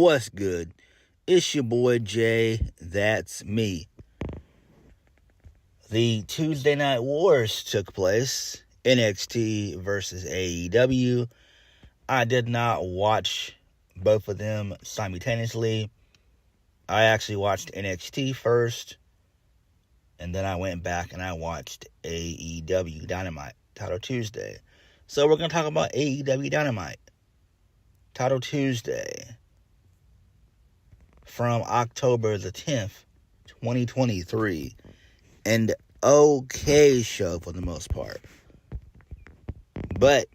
What's good? It's your boy JayThat'sMe. The Tuesday Night Wars took place. NXT versus AEW. I did not watch both of them simultaneously. I actually watched NXT first, and then I went back and I watched AEW Dynamite, Title Tuesday. So we're going to talk about AEW Dynamite, Title Tuesday, from October the 10th, 2023. An okay show for the most part. But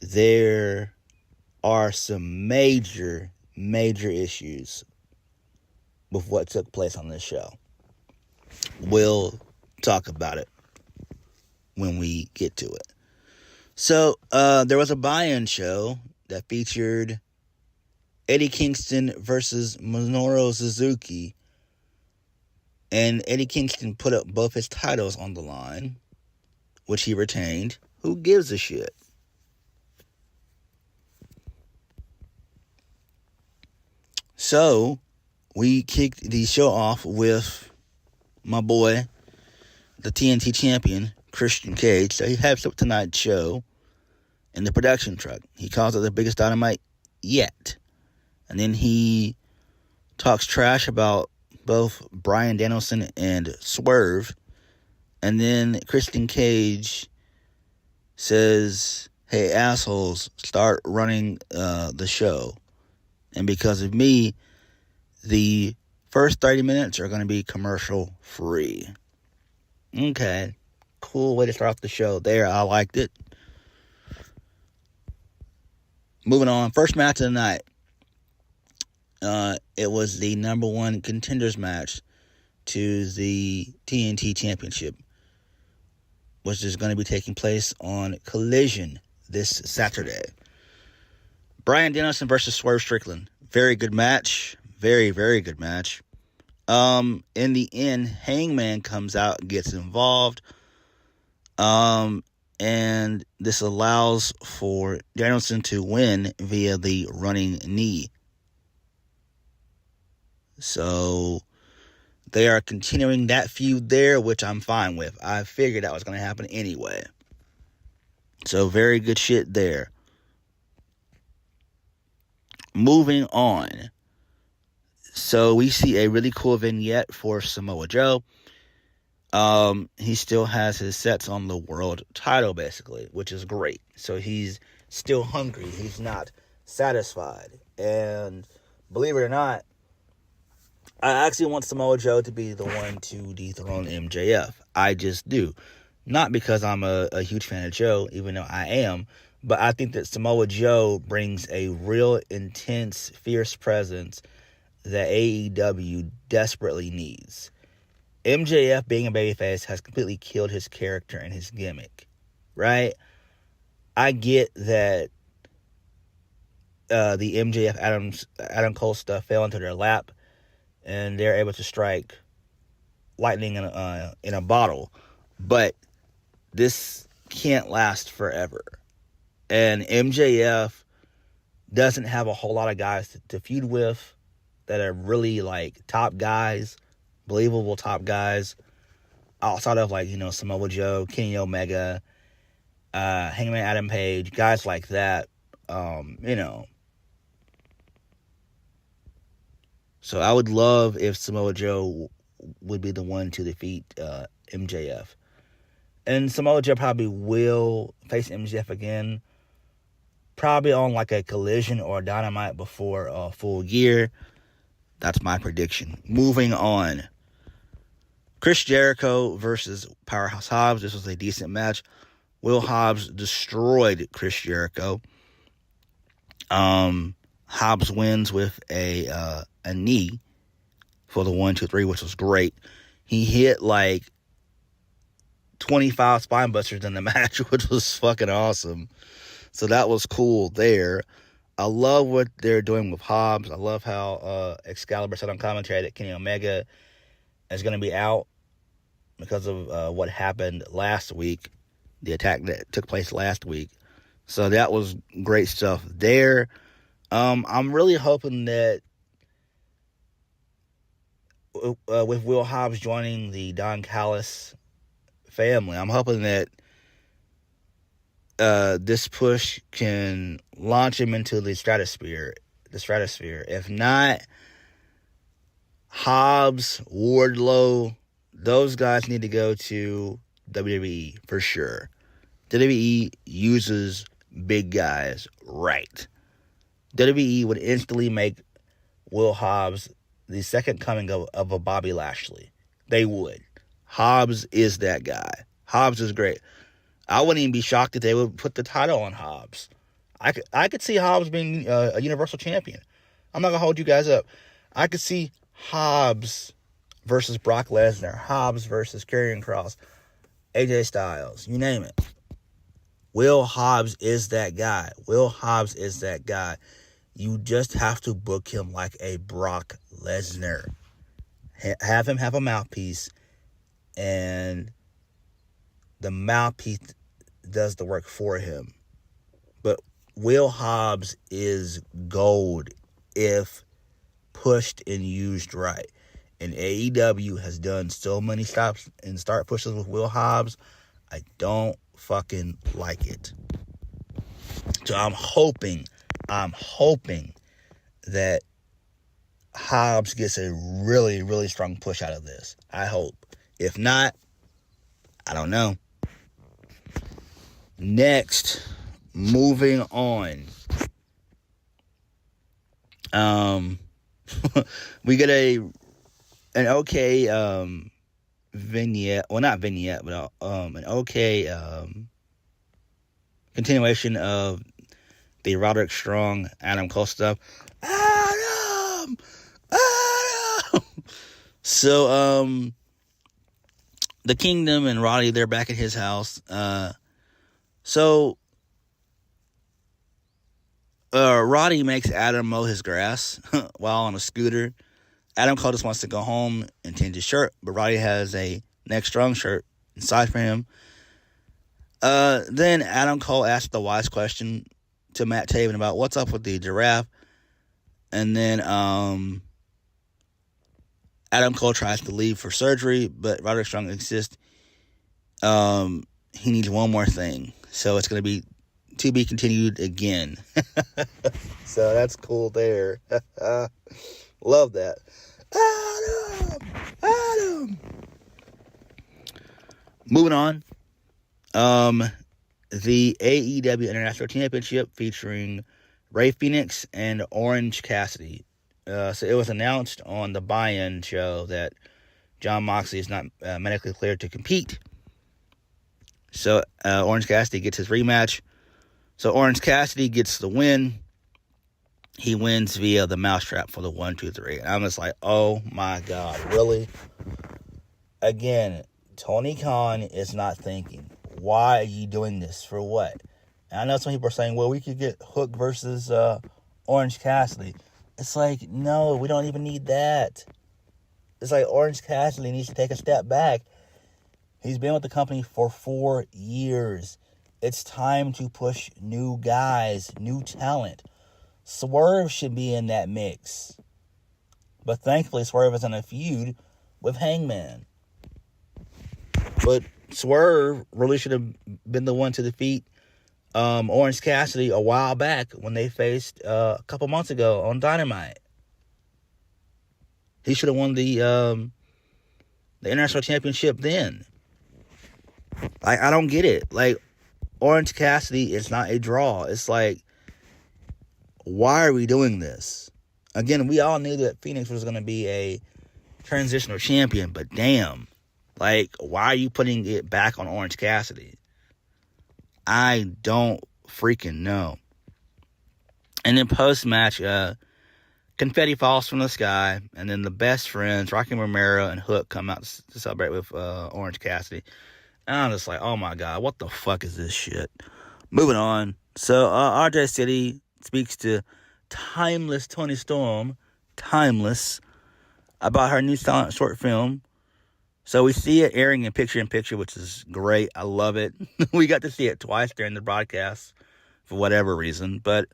there are some major issues with what took place on this show. We'll talk about it when we get to it. So, there was a buy-in show that featured Eddie Kingston versus Minoru Suzuki. And Eddie Kingston put up both his titles on the line, which he retained. Who gives a shit? So, we kicked the show off with my boy, the TNT champion, Christian Cage. So he has up tonight's show in the production truck. He calls it the biggest Dynamite yet. And then he talks trash about both Bryan Danielson and Swerve. And then Christian Cage says, hey, assholes, start running the show. And because of me, the first 30 minutes are going to be commercial free. Okay. Cool way to start off the show there. I liked it. Moving on. First match of the night. It was the number one contenders match to the TNT Championship, which is going to be taking place on Collision this Saturday. Bryan Danielson versus Swerve Strickland. Very good match. Very, very good match. In the end, Hangman comes out and gets involved. And this allows for Danielson to win via the running knee. So they are continuing that feud there, which I'm fine with. I figured that was going to happen anyway. So very good shit there. Moving on. So we see a really cool vignette for Samoa Joe. He still has his sets on the world title, basically, which is great. So he's still hungry. He's not satisfied. And believe it or not, I actually want Samoa Joe to be the one to dethrone MJF. I just do. Not because I'm a huge fan of Joe, even though I am, but I think that Samoa Joe brings a real intense, fierce presence that AEW desperately needs. MJF being a babyface has completely killed his character and his gimmick, right? I get that the MJF Adam Cole stuff fell into their lap, and they're able to strike lightning in a bottle. But this can't last forever. And MJF doesn't have a whole lot of guys to feud with that are really, like, top guys, believable top guys, outside of, like, Samoa Joe, Kenny Omega, Hangman Adam Page, guys like that, So I would love if Samoa Joe would be the one to defeat MJF. And Samoa Joe probably will face MJF again, probably on like a Collision or a Dynamite before Full Gear. That's my prediction. Moving on. Chris Jericho versus Powerhouse Hobbs. This was a decent match. Will Hobbs destroyed Chris Jericho. Hobbs wins with a knee for the 1, 2, 3, which was great. He hit like 25 spine busters in the match, which was fucking awesome. So that was cool there. I love what they're doing with Hobbs. I love how Excalibur said on commentary that Kenny Omega is going to be out because of what happened last week, the attack that took place last week. So that was great stuff there. I'm really hoping that with Will Hobbs joining the Don Callis family, I'm hoping that this push can launch him into the stratosphere. If not, Hobbs, Wardlow, those guys need to go to WWE for sure. WWE uses big guys right. WWE would instantly make Will Hobbs the second coming of a Bobby Lashley. They would. Hobbs is that guy. Hobbs is great. I wouldn't even be shocked if they would put the title on Hobbs. I could see Hobbs being a Universal Champion. I'm not going to hold you guys up. I could see Hobbs versus Brock Lesnar. Hobbs versus Karrion Kross. AJ Styles. You name it. Will Hobbs is that guy. Will Hobbs is that guy. You just have to book him like a Brock Lesnar. Have him have a mouthpiece, and the mouthpiece does the work for him. But Will Hobbs is gold if pushed and used right. And AEW has done so many stops and start pushes with Will Hobbs. I don't fucking like it. So I'm hoping that Hobbs gets a really, really strong push out of this. I hope. If not, I don't know. Next, moving on. We get an okay vignette. Well, not vignette, but an okay continuation of the Roderick Strong, Adam Cole stuff. Adam! So, the Kingdom and Roddy, they're back at his house. Roddy makes Adam mow his grass while on a scooter. Adam Cole just wants to go home and change his shirt, but Roddy has a Next Strong shirt inside for him. Then Adam Cole asks the wise question to Matt Taven about what's up with the giraffe. And then Adam Cole tries to leave for surgery, but Roderick Strong insists he needs one more thing. So it's going to be continued again. So that's cool there. Love that. Adam! Moving on. The AEW International Championship featuring Rey Fenix and Orange Cassidy. So it was announced on the buy-in show that Jon Moxley is not medically cleared to compete. So Orange Cassidy gets his rematch. So Orange Cassidy gets the win. He wins via the mousetrap for the 1, 2, 3. And I'm just like, oh my God, really? Again, Tony Khan is not thinking. Why are you doing this? For what? And I know some people are saying, well, we could get Hook versus Orange Cassidy. It's like, no, we don't even need that. It's like Orange Cassidy needs to take a step back. He's been with the company for 4 years. It's time to push new guys, new talent. Swerve should be in that mix. But thankfully, Swerve is in a feud with Hangman. But Swerve really should have been the one to defeat Orange Cassidy a while back when they faced a couple months ago on Dynamite. He should have won the International Championship then. Like, I don't get it. Like, Orange Cassidy is not a draw. It's like, why are we doing this? Again, we all knew that Phoenix was going to be a transitional champion, but damn. Like, why are you putting it back on Orange Cassidy? I don't freaking know. And then post-match, confetti falls from the sky, and then the best friends, Rocky Romero and Hook, come out to celebrate with Orange Cassidy. And I'm just like, oh my God, what the fuck is this shit? Moving on. So, RJ City speaks to Timeless Tony Storm, Timeless, about her new silent short film. So we see it airing in picture, which is great. I love it. We got to see it twice during the broadcast for whatever reason. But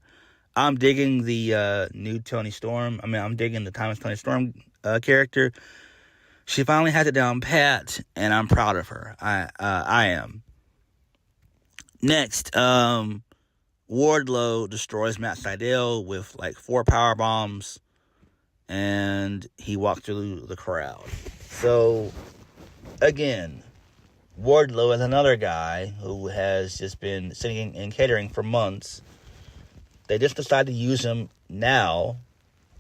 I'm digging the new Tony Storm. I'm digging the Timeless Tony Storm character. She finally has it down pat, and I'm proud of her. I am. Next, Wardlow destroys Matt Sydal with like 4 power bombs, and he walked through the crowd. So, again, Wardlow is another guy who has just been singing and catering for months. They just decided to use him now,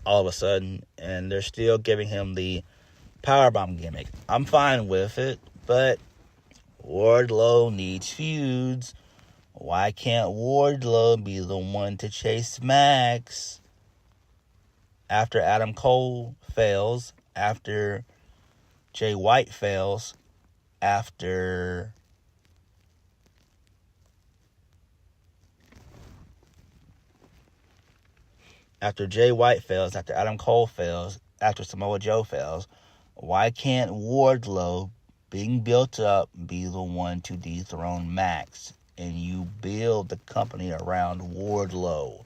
all of a sudden, and they're still giving him the powerbomb gimmick. I'm fine with it, but Wardlow needs feuds. Why can't Wardlow be the one to chase Max after Adam Cole fails, after Jay White fails, after Jay White fails, after Adam Cole fails, after Samoa Joe fails? Why can't Wardlow, being built up, be the one to dethrone Max? And you build the company around Wardlow,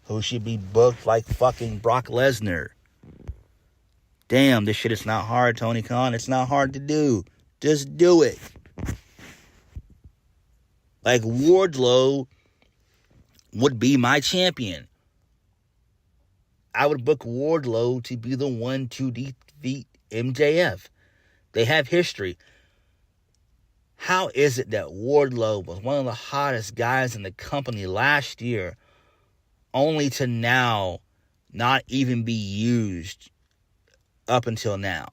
who should be booked like fucking Brock Lesnar. Damn, this shit is not hard, Tony Khan. It's not hard to do. Just do it. Like, Wardlow would be my champion. I would book Wardlow to be the one to defeat MJF. They have history. How is it that Wardlow was one of the hottest guys in the company last year, only to now not even be used up until now?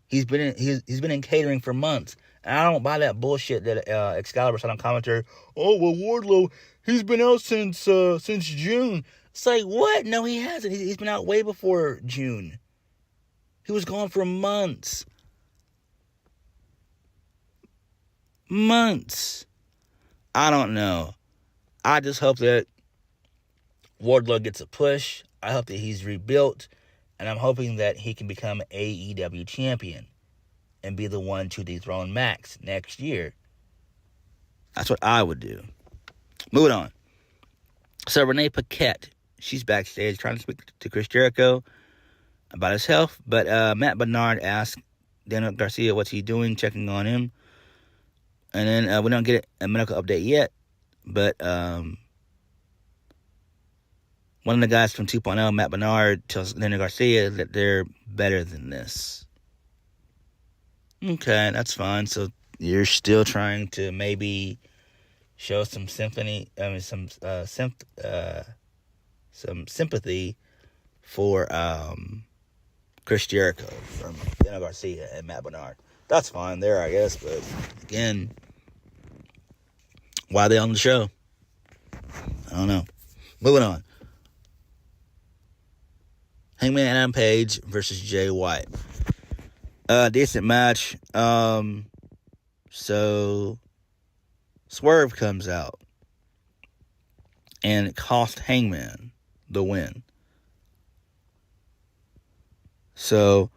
He's been in catering for months, and I don't buy that bullshit that Excalibur said on commentary. Oh well, Wardlow, he's been out since June. It's like, what? No, he hasn't. He's been out way before June. He was gone for months. I don't know. I just hope that Wardlow gets a push. I hope that he's rebuilt. And I'm hoping that he can become AEW champion and be the one to dethrone Max next year. That's what I would do. Moving on. So Renee Paquette, she's backstage trying to speak to Chris Jericho about his health. But Matt Bernard asked Daniel Garcia what's he doing, checking on him. And then we don't get a medical update yet, but one of the guys from 2.0, Matt Bernard, tells Daniel Garcia that they're better than this. Okay, that's fine. So you're still trying to maybe show some sympathy for Chris Jericho from Daniel Garcia and Matt Bernard. That's fine there, I guess, but again, why are they on the show? I don't know. Moving on. Hangman Adam Page versus Jay White. Decent match. So Swerve comes out, and it cost Hangman the win. So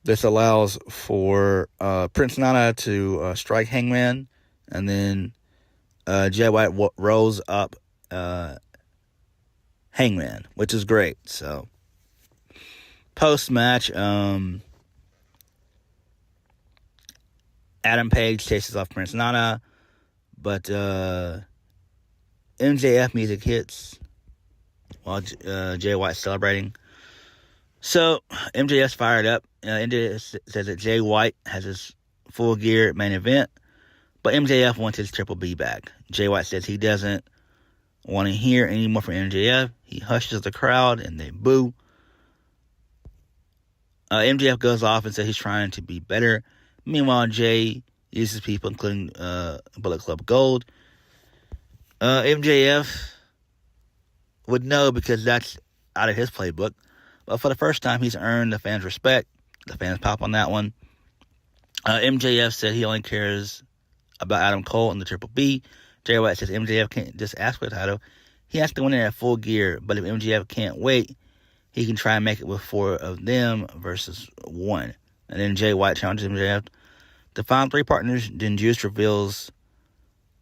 this allows for Prince Nana to strike Hangman, and then Jay White rolls up Hangman, which is great. So post-match, Adam Page chases off Prince Nana, but MJF music hits while Jay White's celebrating. So MJF's fired up. MJF says that Jay White has his full gear main event, but MJF wants his Triple B back. Jay White says he doesn't want to hear any more from MJF. He hushes the crowd and they boo. MJF goes off and says he's trying to be better. Meanwhile, Jay uses people, including Bullet Club Gold. MJF would know because that's out of his playbook. But for the first time, he's earned the fans' respect. The fans pop on that one. MJF said he only cares about Adam Cole and the Triple B. Jay White says MJF can't just ask for the title. He has to win it at full gear. But if MJF can't wait, he can try and make it with 4 of them versus 1. And then Jay White challenges MJF to find 3 partners. Then Juice reveals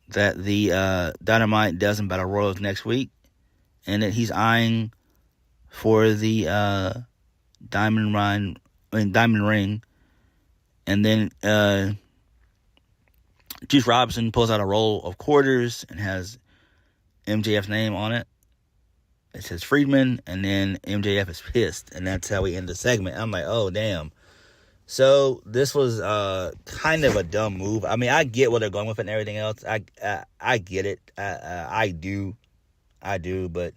that the Dynamite dozen Battle Royals next week. and that he's eyeing for the diamond ring. And then Juice Robinson pulls out a roll of quarters and has MJF's name on it. It says Friedman, and then MJF is pissed, and that's how we end the segment. I'm like, oh, damn. So this was kind of a dumb move. I mean, I get where they're going with it and everything else. I get it. I do, but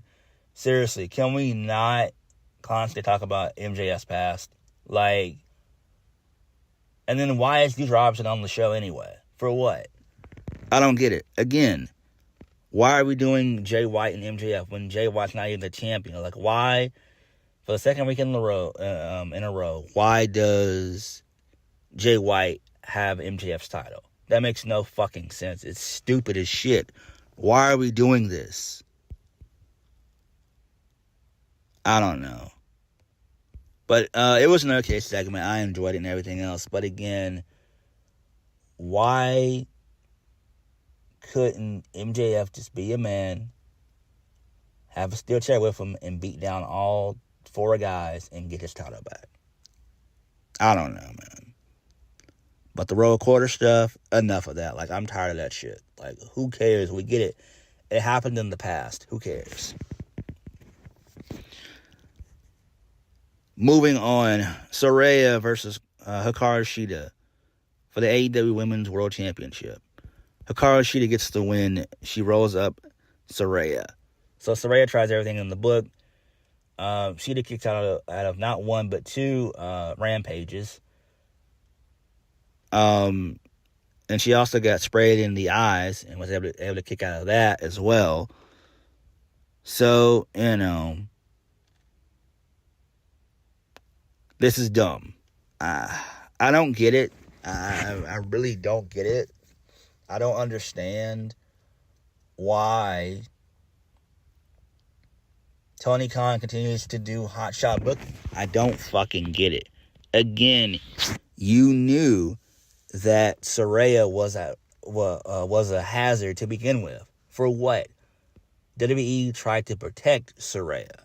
seriously, can we not constantly talk about MJF's past? Like, and then why is Juice Robinson on the show anyway? For what? I don't get it. Again, why are we doing Jay White and MJF when Jay White's not even the champion? Like, why, for the second week in a row, why does Jay White have MJF's title? That makes no fucking sense. It's stupid as shit. Why are we doing this? I don't know. But it was an okay segment. I enjoyed it and everything else. But again, why couldn't MJF just be a man, have a steel chair with him, and beat down all four guys and get his title back? I don't know, man. But the roll quarter stuff, enough of that. Like, I'm tired of that shit. Like, who cares? We get it. It happened in the past. Who cares? Moving on, Saraya versus Hikaru Shida for the AEW Women's World Championship. Hikaru Shida gets the win. She rolls up Saraya. So Saraya tries everything in the book. Shida kicks out of not one but two rampages. And she also got sprayed in the eyes and was able to kick out of that as well. So, you know, this is dumb. I don't get it. I really don't get it. I don't understand why Tony Khan continues to do hotshot booking. I don't fucking get it. Again, you knew that Saraya was a hazard to begin with. For what? WWE tried to protect Saraya.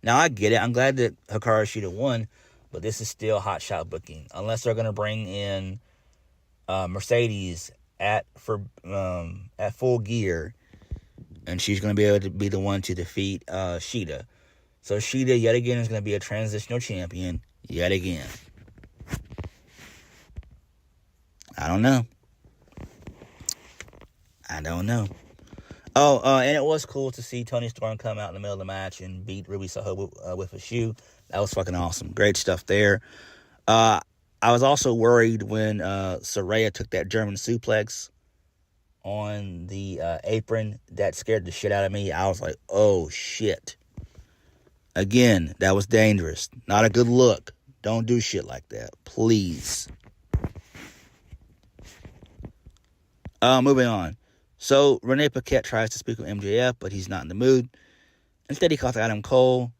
Now, I get it. I'm glad that Hikaru Shida won, but this is still hotshot booking. Unless they're going to bring in Mercedes at full gear, and she's going to be able to be the one to defeat Shida. So Shida, yet again, is going to be a transitional champion, yet again. I don't know. Oh, and it was cool to see Toni Storm come out in the middle of the match and beat Ruby Soho with a shoe. That was fucking awesome. Great stuff there. I was also worried when Saraya took that German suplex on the apron. That scared the shit out of me. I was like, oh, shit. Again, that was dangerous. Not a good look. Don't do shit like that. Please. Moving on. So, Renee Paquette tries to speak with MJF, but he's not in the mood. Instead, he calls Adam Cole,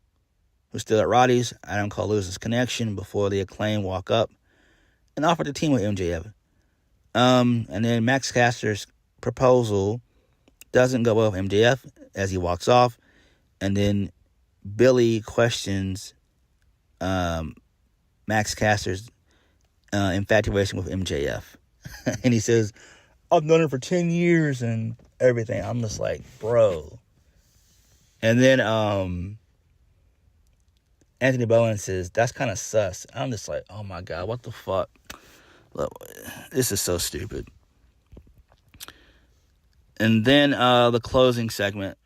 who's still at Roddy's. Adam Cole loses connection before the Acclaim walk up and offer to team with MJF. And then Max Caster's proposal doesn't go well with MJF as he walks off. And then Billy questions Max Caster's infatuation with MJF. And he says, I've known her for 10 years and everything. I'm just like, bro. And then Anthony Bowen says, that's kind of sus. I'm just like, oh my God, what the fuck? Look, this is so stupid. And then the closing segment,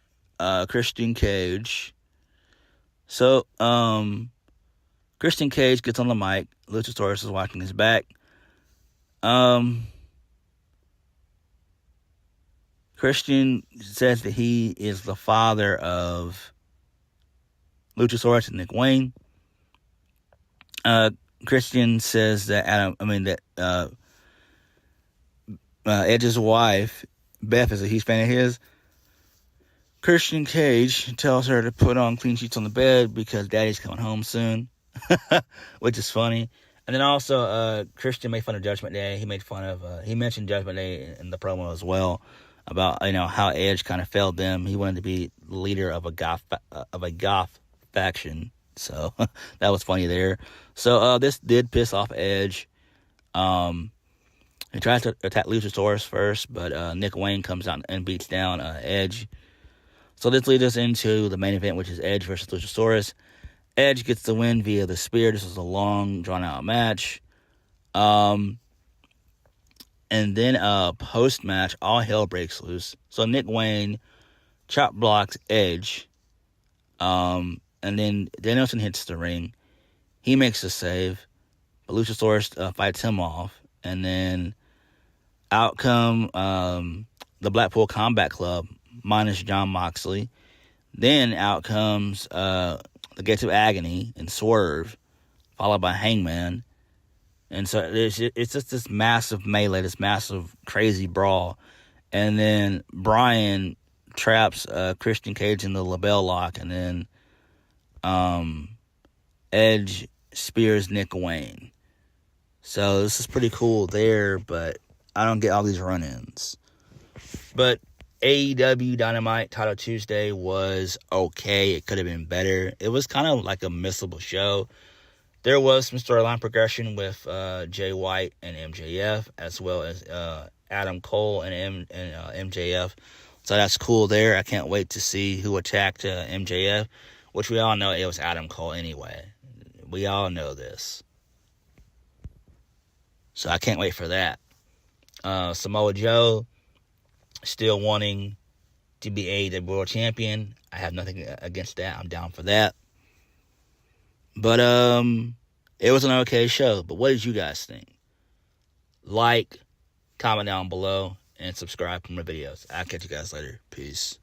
Christian Cage. So, Christian Cage gets on the mic. Luchasaurus is watching his back. Christian says that he is the father of Luchasaurus and Nick Wayne. Christian says that Edge's wife, Beth, is a huge fan of his. Christian Cage tells her to put on clean sheets on the bed because Daddy's coming home soon, which is funny. And then also, Christian made fun of Judgment Day. He mentioned Judgment Day in the promo as well. about how Edge kind of failed them. He wanted to be leader of a goth faction, so that was funny there. So this did piss off Edge. He tries to attack Luchasaurus first, but Nick Wayne comes out and beats down Edge. So this leads us into the main event, which is Edge versus Luchasaurus. Edge gets the win via the spear. This was a long, drawn-out match. And then post-match, all hell breaks loose. So Nick Wayne chop blocks Edge. And then Danielson hits the ring. He makes a save. But Luchasaurus fights him off. And then out come the Blackpool Combat Club, minus Jon Moxley. Then out comes the Gates of Agony and Swerve, followed by Hangman. And so it's just this massive melee, this massive crazy brawl. And then Bryan traps Christian Cage in the label lock. And then Edge spears Nick Wayne. So this is pretty cool there, but I don't get all these run-ins. But AEW Dynamite Title Tuesday was okay. It could have been better. It was kind of like a missable show. There was some storyline progression with Jay White and MJF, as well as Adam Cole and MJF. So that's cool there. I can't wait to see who attacked MJF, which we all know it was Adam Cole anyway. We all know this. So I can't wait for that. Samoa Joe still wanting to be AEW World Champion. I have nothing against that. I'm down for that. But it was an okay show. But what did you guys think? Like, comment down below, and subscribe for more videos. I'll catch you guys later. Peace.